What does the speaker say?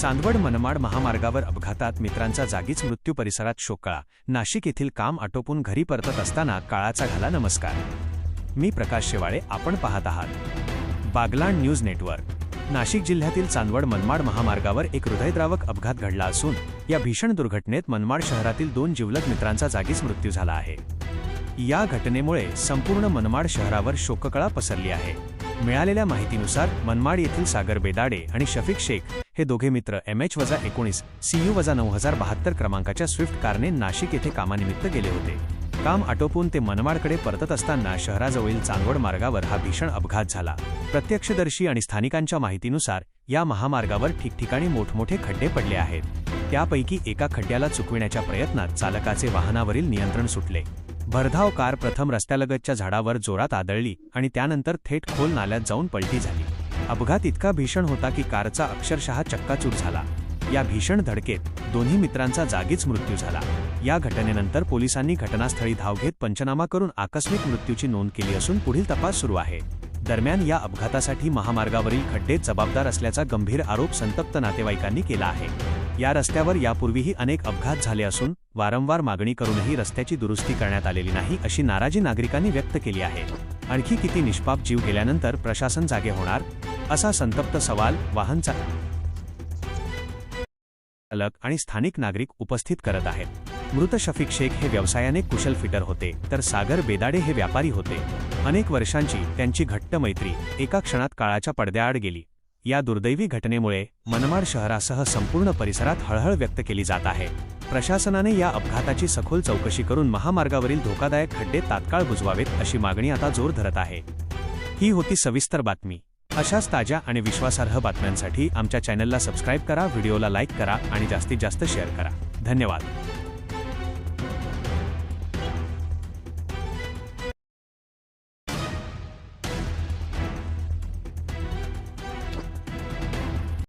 चांदवड मनमाड महामार्गावर अपघातात मित्रांचा जागीच मृत्यू. परिसरात शोककळा. नाशिक येथील काम आटोपून घरी परतत असताना काळाचा घाला नमस्कार. मी प्रकाश शेवाळे. आपण पाहत आहात बागलाण न्यूज नेटवर्क. नाशिक जिल्ह्यातील चांदवड मनमाड महामार्गावर एक हृदयद्रावक अपघात घडला असून या भीषण दुर्घटनेत मनमाड शहरातील 2 जिवलग मित्रांचा जागीच मृत्यू झाला आहे. या घटनेमुळे संपूर्ण मनमाड शहरावर शोककळा पसरली आहे. मिळालेल्या माहितीनुसार मनमाड येथील सागर बेदाडे आणि शफीक शेख हे दोघे मित्र MH-19 CU-9072 क्रमांकाच्या स्विफ्ट कारने नाशिक येथे कामानिमित्त गेले होते. काम आटोपून ते मनमाडकडे परतत असताना शहराजवळील चांदवड मार्गावर हा भीषण अपघात झाला. प्रत्यक्षदर्शी आणि स्थानिकांच्या माहितीनुसार या महामार्गावर ठिकठिकाणी मोठमोठे खड्डे पडले आहेत. त्यापैकी एका खड्ड्याला चुकविण्याच्या प्रयत्नात चालकाचे वाहनावरील नियंत्रण सुटले. भरधाव कार प्रथम रस्त्यालगतच्या झाडावर जोरात आदळली आणि त्यानंतर थेट खोल नाल्यात जाऊन पलटी झाली. अपघात इतका भीषण होता की कारचा अक्षरशः चक्काचूर झाला. या भीषण धडकेत दोन्ही मित्रांचा जागीच मृत्यू झाला. या घटनेनंतर पोलिसांनी घटनास्थळी धाव घेत पंचनामा करून आकस्मिक मृत्यूची नोंद केली असून पुढील तपास सुरू आहे. दरम्यान या अपघातासाठी महामार्गावरील खड्डे जबाबदार असल्याचा गंभीर आरोप संतप्त नातेवाईकांनी केला आहे. या रस्त्यावर यापूर्वीही अनेक अपघात झाले असून वारंवार मागणी करूनही रस्त्याची दुरुस्ती करण्यात आलेली नाही अशी नाराजी नागरिकांनी व्यक्त केली आहे. आणखी किती निष्पाप जीव गेल्यानंतर प्रशासन जागे होणार, असा संतप्त सवाल वाहन चालक आणि स्थानिक नागरिक उपस्थित करत आहेत. मृत शफीक शेख हे व्यवसायाने कुशल फिटर होते, तर सागर बेदाडे हे व्यापारी होते. अनेक वर्षांची त्यांची घट्ट मैत्री एका क्षणात काळाच्या पडद्याआड गेली. या दुर्दैवी घटनेमुळे मनमाड शहरासह संपूर्ण परिसरात हळहळ व्यक्त केली जात आहे. प्रशासनाने या अपघाताची सखोल चौकशी करून महामार्गावरील धोकादायक खड्डे तात्काळ बुजवावेत अशी मागणी आता जोर धरत आहे. ही होती सविस्तर बातमी. अशाच ताज्या आणि विश्वासार्ह बातम्यांसाठी आमच्या चॅनलला सबस्क्राईब करा, व्हिडिओला लाईक करा आणि जास्तीत जास्त शेअर करा. धन्यवाद.